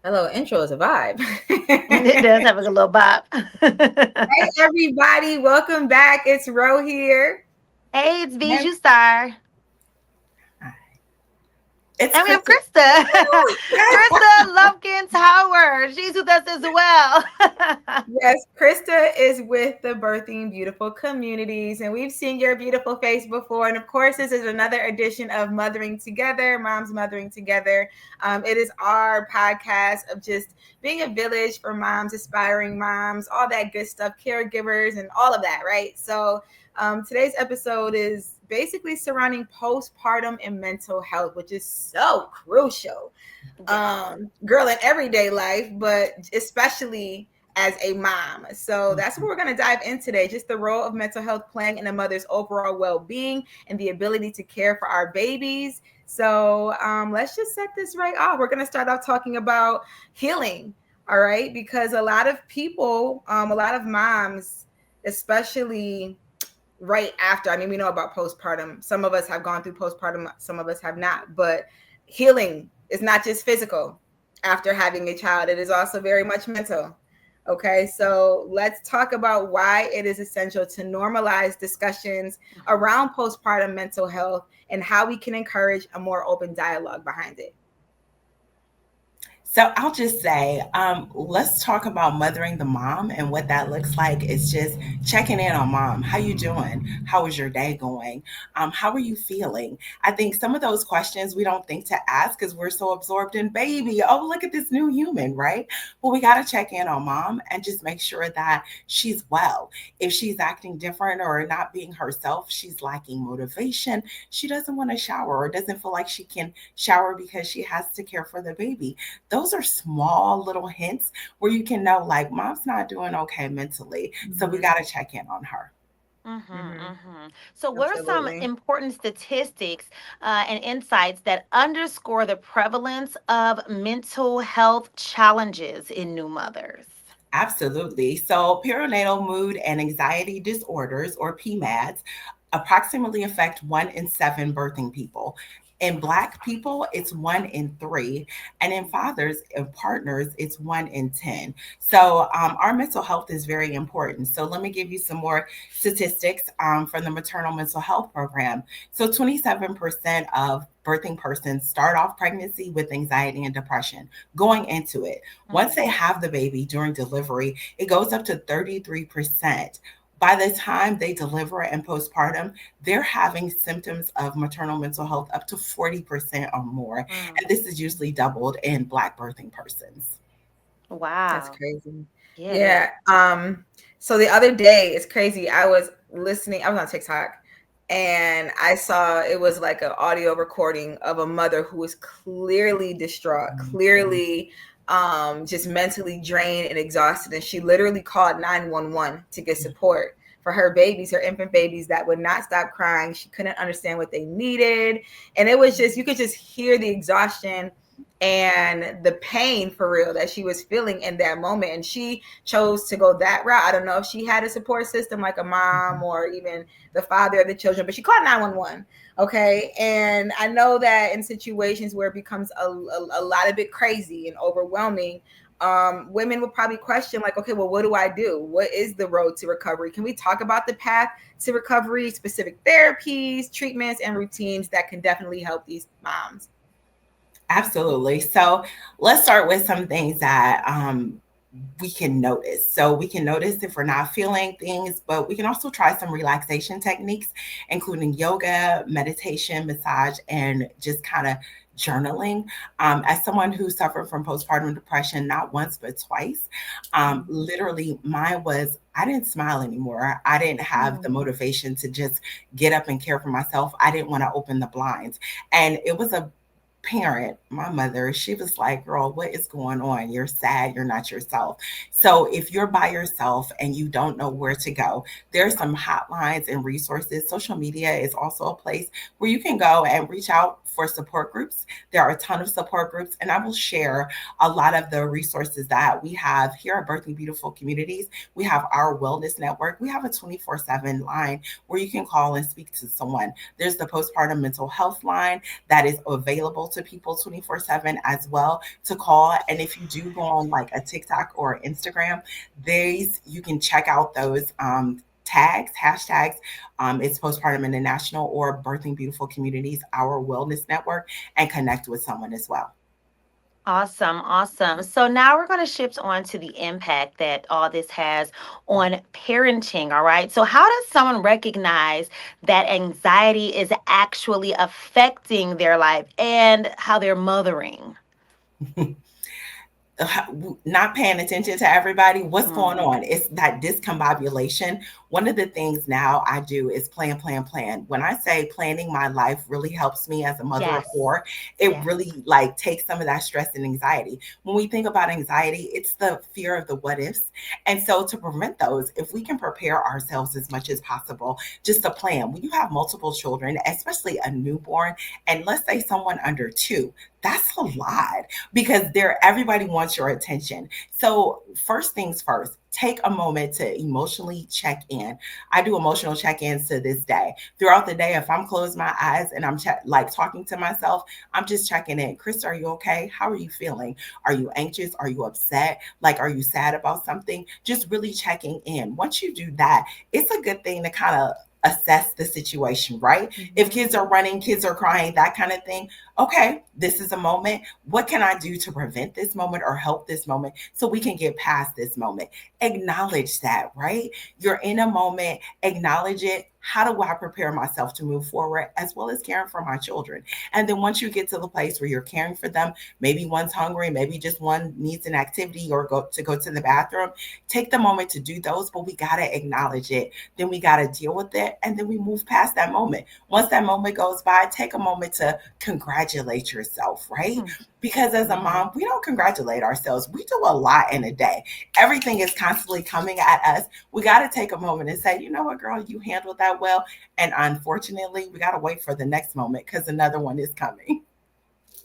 Hello, intro is a vibe. It does have a little bop. Hey, everybody, welcome back. It's Ro here. Hey, it's And Bijou Star. it's And we have Krista. Krista. Yes, Krista Lumpkins Howard. She's with us as well. yes, Krista is with the Birthing Beautiful Communities, and we've seen your beautiful face before. And of course, this is another edition of Mothering Together, Moms Mothering Together. It is our podcast of just being a village for moms, aspiring moms, all that good stuff, caregivers, and all of that, right? So, today's episode is basically surrounding postpartum and mental health, which is so crucial, girl, in everyday life, but especially as a mom. So that's what we're going to dive in today, just the role of mental health playing in a mother's overall well-being and the ability to care for our babies. So let's just set this right off. We're going to start off talking about healing. All right, because a lot of people, a lot of moms, especially right after, I mean, we know about postpartum. Some of us have gone through postpartum, some of us have not, but healing is not just physical after having a child, it is also very much mental. Okay, so let's talk about why it is essential to normalize discussions around postpartum mental health and how we can encourage a more open dialogue behind it. So I'll just say, let's talk about mothering the mom and what that looks like. It's just checking in on mom. How you doing? How is your day going? How are you feeling? I think some of those questions we don't think to ask because we're so absorbed in baby. Oh, look at this new human, right? Well, we got to check in on mom and just make sure that she's well. If she's acting different or not being herself, she's lacking motivation. She doesn't want to shower or doesn't feel like she can shower because she has to care for the baby. Those are small little hints where you can know, like, mom's not doing okay mentally. So we Mm-hmm. got to check in on her. Mm-hmm. So, what are some Absolutely. important statistics and insights that underscore the prevalence of mental health challenges in new mothers? Absolutely. So, perinatal mood and anxiety disorders, or PMADs, approximately affect 1 in 7 birthing people. In Black people, it's 1 in 3. And in fathers and partners, it's 1 in 10. So, our mental health is very important. So, let me give you some more statistics from the maternal mental health program. So, 27% of birthing persons start off pregnancy with anxiety and depression going into it. Once Mm. they have the baby during delivery, it goes up to 33%. By the time they deliver and postpartum, they're having symptoms of maternal mental health up to 40% or more. Mm. And this is usually doubled in Black birthing persons. That's Wow. crazy. Yeah, it is. Yeah. So the other day, it's crazy. I was listening, I was on TikTok and I saw it was like an audio recording of a mother who was clearly distraught, clearly just mentally drained and exhausted. And she literally called 911 to get support for her babies, her infant babies that would not stop crying. She couldn't understand what they needed. And it was just, you could just hear the exhaustion and the pain for real that she was feeling in that moment. And she chose to go that route. I don't know if she had a support system like a mom or even the father of the children, but she called 911. Okay. And I know that in situations where it becomes a lot of bit crazy and overwhelming, women will probably question, like, okay, well, what do I do? What is the road to recovery? Can we talk about the path to recovery, specific therapies, treatments, and routines that can definitely help these moms? Absolutely. So let's start with some things that we can notice. So we can notice if we're not feeling things, but we can also try some relaxation techniques, including yoga, meditation, massage, and just kind of journaling. As someone who suffered from postpartum depression, not once, but twice, literally mine was I didn't smile anymore. I didn't have the Mm. motivation to just get up and care for myself. I didn't want to open the blinds. And it was a parent, my mother, she was like, girl, what is going on? You're sad. You're not yourself. So if you're by yourself and you don't know where to go, there's some hotlines and resources. Social media is also a place where you can go and reach out for support groups. There are a ton of support groups, and I will share a lot of the resources that we have here at Birthing Beautiful Communities. We have our wellness network. We have a 24/7 line where you can call and speak to someone. There's the postpartum mental health line that is available to people 24/7 as well to call. And if you do go on like a TikTok or Instagram, these you can check out those tags, hashtags. It's Postpartum International or Birthing Beautiful Communities, our wellness network, and connect with someone as well. Awesome, awesome. So now we're going to shift on to the impact that all this has on parenting. All right. So, how does someone recognize that anxiety is actually affecting their life and how they're mothering? Not paying attention to everybody, what's going Mm, on? It's that discombobulation. One of the things now I do is plan, plan, plan. When I say planning my life really helps me as a mother of yes. four, it Yes. really like takes some of that stress and anxiety. When we think about anxiety, it's the fear of the what ifs. And so to prevent those, if we can prepare ourselves as much as possible, just a plan. When you have multiple children, especially a newborn, and let's say someone under two, that's a lot because everybody wants your attention. So first things first, take a moment to emotionally check in. I do emotional check-ins to this day. Throughout the day, if I'm closed my eyes and I'm like talking to myself, I'm just checking in. Krista, are you okay? How are you feeling? Are you anxious? Are you upset? Like, are you sad about something? Just really checking in. Once you do that, it's a good thing to kind of assess the situation, right? If Mhm. kids are running, kids are crying, that kind of thing. Okay, this is a moment. What can I do to prevent this moment or help this moment so we can get past this moment? Acknowledge that, right? You're in a moment, acknowledge it. How do I prepare myself to move forward as well as caring for my children? And then once you get to the place where you're caring for them, maybe one's hungry, maybe just one needs an activity or go to the bathroom, take the moment to do those, but we got to acknowledge it. Then we got to deal with it and then we move past that moment. Once that moment goes by, take a moment to congratulate yourself, right? Because as a Mm-hmm. mom, we don't congratulate ourselves. We do a lot in a day. Everything is constantly coming at us. We got to take a moment and say, you know what, girl, you handled that well. And unfortunately, we got to wait for the next moment because another one is coming.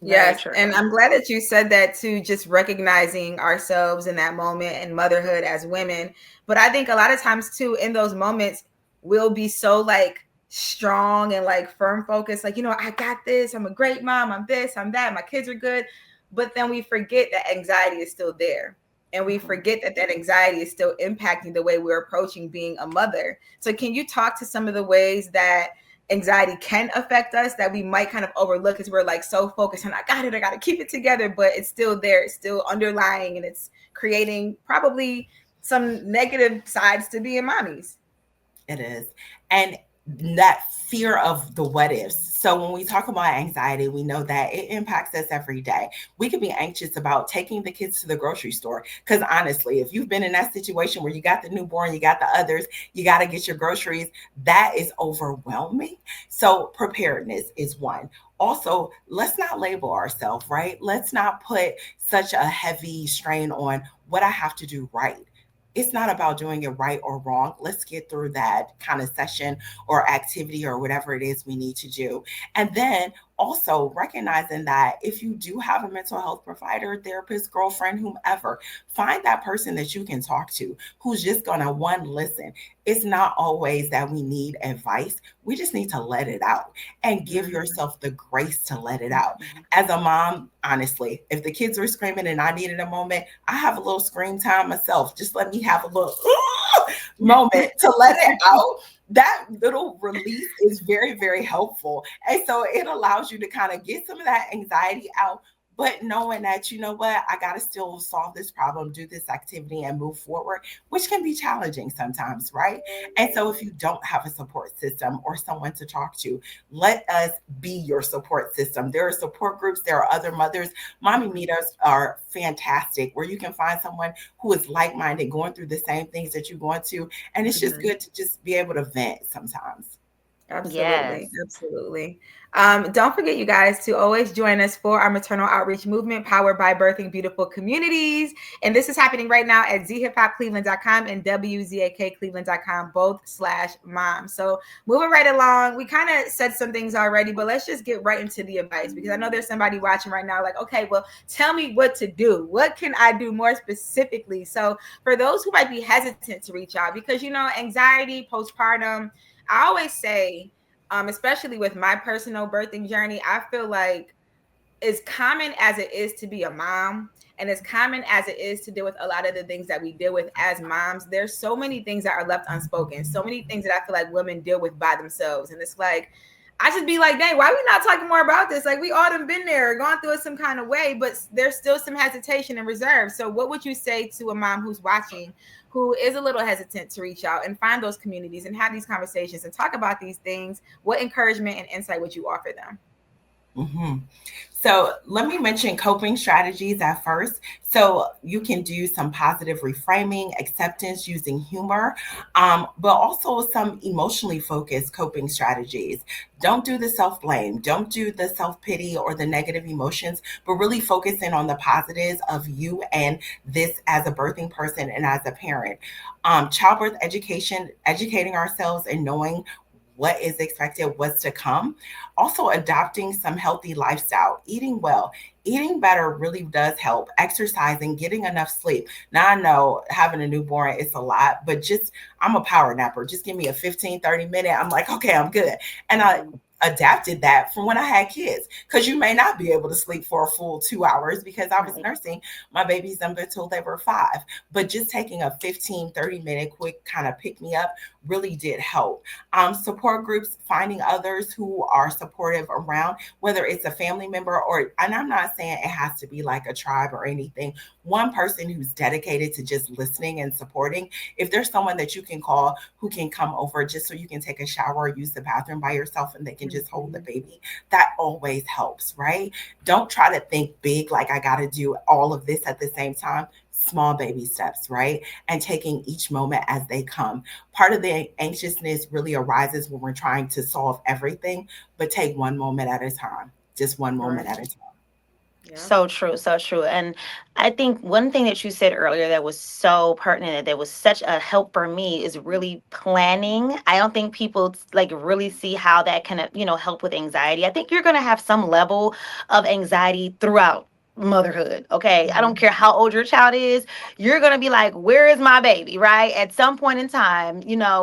Very Yes, true. and I'm glad that you said that too, just recognizing ourselves in that moment and motherhood as women. But I think a lot of times too, in those moments, we'll be so like strong and like firm focused, like, I got this, I'm a great mom, I'm this, I'm that, my kids are good. But then we forget that anxiety is still there. And we Mhm. forget that that anxiety is still impacting the way we're approaching being a mother. So, can you talk to some of the ways that anxiety can affect us that we might kind of overlook because we're like so focused on I got to keep it together, but it's still there, it's still underlying, and it's creating probably some negative sides to being mommies. It is. And that fear of the what ifs. So when we talk about anxiety, we know that it impacts us every day. We could be anxious about taking the kids to the grocery store. Because honestly, if you've been in that situation where you got the newborn, you got the others, you got to get your groceries, that is overwhelming. So preparedness is one. Also, let's not label ourselves, right? Let's not put such a heavy strain on what I have to do right. It's not about doing it right or wrong. Let's get through that kind of session or activity or whatever it is we need to do. And then also recognizing that if you do have a mental health provider, therapist, girlfriend, whomever, find that person that you can talk to who's just going to one listen. It's not always that we need advice. We just need to let it out and give Mhm. yourself the grace to let it out. As a mom, honestly, if the kids were screaming and I needed a moment, I have a little scream time myself. Just let me have a little moment to let it out. That little release is very, very helpful. And so it allows you to kind of get some of that anxiety out, but knowing that, you know what, I got to still solve this problem, do this activity, and move forward, which can be challenging sometimes, right? And so if you don't have a support system or someone to talk to, let us be your support system. There are support groups, there are other mothers. Mommy Mhm. meetups are fantastic where you can find someone who is like minded, going through the same things that you're going to. And it's just Mhm. good to just be able to vent sometimes. Absolutely. Yes. Absolutely. Don't forget, you guys, to always join us for our maternal outreach movement powered by Birthing Beautiful Communities. And this is happening right now at zhiphopcleveland.com and wzakcleveland.com, both/mom. So moving right along, we kind of said some things already, but let's just get right into the advice because I know there's somebody watching right now like, okay, well, tell me what to do. What can I do more specifically? So for those who might be hesitant to reach out, because, anxiety, postpartum, I always say, especially with my personal birthing journey, I feel like as common as it is to be a mom, and as common as it is to deal with a lot of the things that we deal with as moms, there's so many things that are left unspoken, so many things that I feel like women deal with by themselves. And it's like, I just be like, dang, why are we not talking more about this? Like, we all done been there, gone through it some kind of way, but there's still some hesitation and reserve. So what would you say to a mom who's watching, who is a little hesitant to reach out and find those communities and have these conversations and talk about these things? What encouragement and insight would you offer them? Hmm. So let me mention coping strategies at first. So you can do some positive reframing, acceptance using humor, but also some emotionally focused coping strategies. Don't do the self blame, don't do the self pity or the negative emotions, but really focusing on the positives of you and this as a birthing person and as a parent. Childbirth education, educating ourselves and knowing what is expected, what's to come. Also, adopting some healthy lifestyle, eating well. Eating better really does help. Exercising, getting enough sleep. Now, I know having a newborn is a lot, but just I'm a power napper. Just give me a 15-30 minute. I'm like, okay, I'm good. And I adapted that from when I had kids because you may not be able to sleep for a full 2 hours because I was Right. nursing my babies up until they were 5. But just taking a 15-30 minute quick kind of pick me up really did help. Support groups, finding others who are supportive around, whether it's a family member or, and I'm not saying it has to be like a tribe or anything, one person who's dedicated to just listening and supporting. If there's someone that you can call who can come over just so you can take a shower or use the bathroom by yourself and they can just hold the Mhm. baby, that always helps, right? Don't try to think big like I got to do all of this at the same time. Small baby steps, right? And taking each moment as they come. Part of the anxiousness really arises when we're trying to solve everything, but take one moment at a time, just one moment Right. at a time. Yeah. So true, so true. And I think one thing that you said earlier that was so pertinent, that was such a help for me, is really planning. I don't think people like really see how that can, help with anxiety. I think you're going to have some level of anxiety throughout motherhood. Okay. I don't Mhm. care how old your child is. You're going to be like, where is my baby? Right. At some point in time,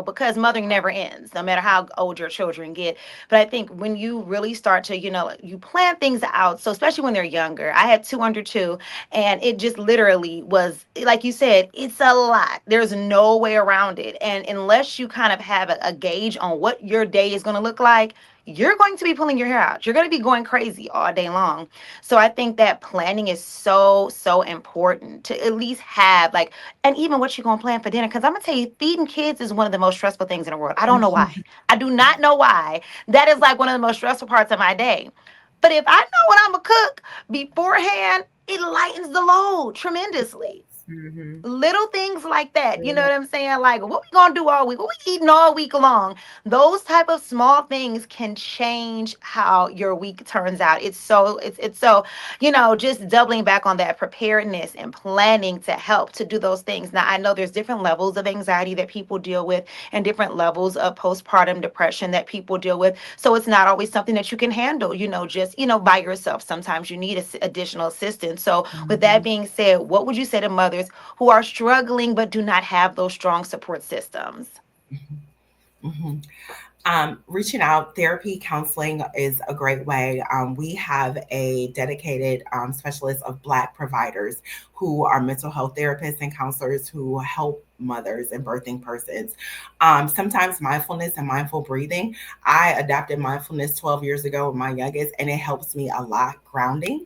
because mothering never ends, no matter how old your children get. But I think when you really start to, you plan things out. So especially when they're younger, I had two under two, and it just literally was, like you said, it's a lot. There's no way around it. And unless you kind of have a gauge on what your day is going to look like, you're going to be pulling your hair out. You're going to be going crazy all day long. So I think that planning is so, so important to at least have like, and even what you're going to plan for dinner. Because I'm going to tell you, feeding kids is one of the most stressful things in the world. I don't know why. I do not know why. That is like one of the most stressful parts of my day. But if I know what I'm gonna cook beforehand, it lightens the load tremendously. Mhm. Little things like that, you know what I'm saying? Like, what we gonna do all week? What we eating all week long? Those type of small things can change how your week turns out. It's so just doubling back on that preparedness and planning to help to do those things. Now I know there's different levels of anxiety that people deal with and different levels of postpartum depression that people deal with. So it's not always something that you can handle, just by yourself. Sometimes you need additional assistance. So with that Mhm. being said, what would you say to mothers who are struggling but do not have those strong support systems? Hmm. Reaching out, therapy, counseling is a great way. We have a dedicated specialist of Black providers who are mental health therapists and counselors who help mothers and birthing persons. Sometimes mindfulness and mindful breathing. I adapted mindfulness 12 years ago with my youngest, and it helps me a lot grounding.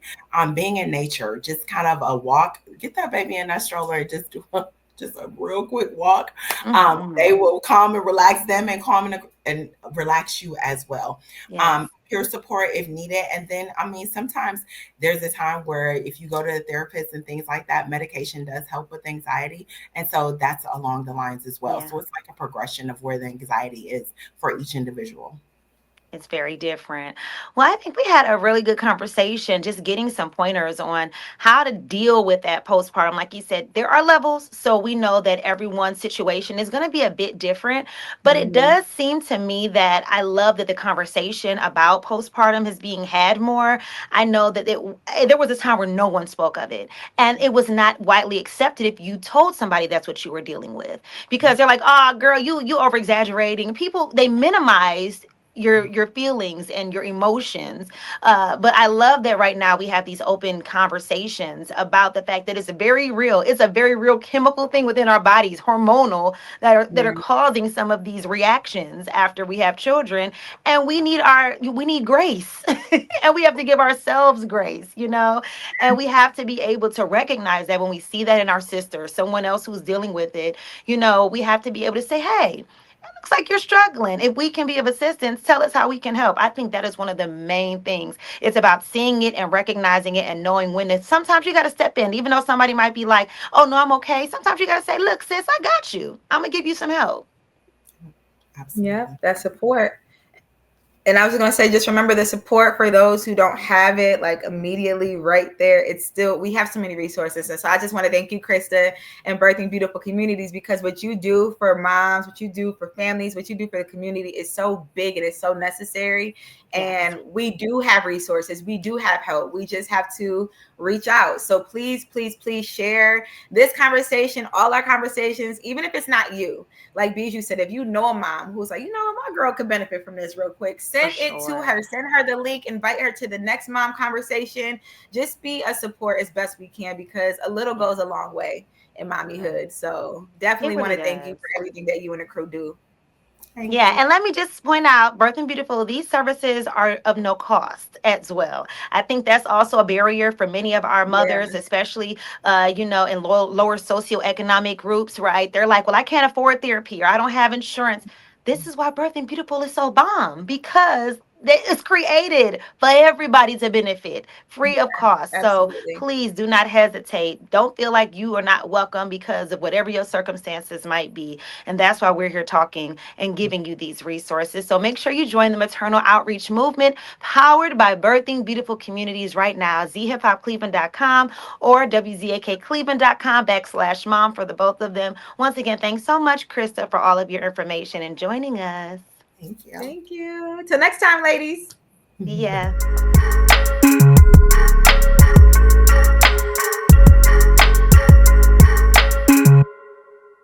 Being in nature, just kind of a walk, get that baby in that stroller and just do just a real quick walk. Hmm. They will calm and relax them and and relax you as well. Yes. Peer support if needed. And then, I mean, sometimes there's a time where if you go to a therapist and things like that, medication does help with anxiety. And so that's along the lines as well. Yeah. So it's like a progression of where the anxiety is for each individual. It's very different. Well, I think we had a really good conversation, just getting some pointers on how to deal with that postpartum. Like you said, there are levels, so we know that everyone's situation is going to be a bit different. But it Mhm. does seem to me that I love that the conversation about postpartum is being had more. I know that there was a time where no one spoke of it, and it was not widely accepted if you told somebody that's what you were dealing with, because they're like, "Oh, girl, you over exaggerating." People, they minimized your feelings and your emotions. But I love that right now we have these open conversations about the fact that it's very real. It's a very real chemical thing within our bodies, hormonal, that are Yeah. causing some of these reactions after we have children. And we need grace. And we have to give ourselves grace, and we have to be able to recognize that when we see that in our sister, someone else who's dealing with it, we have to be able to say, hey, looks like you're struggling. If we can be of assistance, tell us how we can help. I think that is one of the main things. It's about seeing it and recognizing it and knowing when to. Sometimes you got to step in, even though somebody might be like, oh, no, I'm okay. Sometimes you got to say, look, sis, I got you. I'm going to give you some help. Yep, Absolutely. that support. And I was going to say, just remember the support for those who don't have it, like immediately right there. It's still, we have so many resources. And so I just want to thank you, Krista, and Birthing Beautiful Communities, because what you do for moms, what you do for families, what you do for the community is so big and it's so necessary. Yes. And we do have resources. We do have help. We just have to reach out. So please, please, please share this conversation, all our conversations, even if it's not you. Like Bijou said, if you know a mom who's like, my girl could benefit from this real quick, For send it to sure. her, send her the link, invite her to the next mom conversation. Just be a support as best we can, because a little Yeah, goes a long way in right. mommyhood. So It definitely want really to thank you does. for everything that you and the crew do. Thank Yeah, you. and let me just point out, Birth and Beautiful, these services are of no cost as well. I think that's also a barrier for many of our Yeah, mothers, especially, in lower socioeconomic groups, right? They're like, well, I can't afford therapy or I don't have insurance. This is why Birth and Beautiful is so bomb, because it's created for everybody to benefit, free of cost. So absolutely. please do not hesitate. Don't feel like you are not welcome because of whatever your circumstances might be. And that's why we're here talking and giving you these resources. So make sure you join the maternal outreach movement powered by Birthing Beautiful Communities right now, zhiphopcleveland.com or wzakcleveland.com/mom for the both of them. Once again, thanks so much, Krista, for all of your information and joining us. Thank you. Thank you. Till next time, ladies. See ya.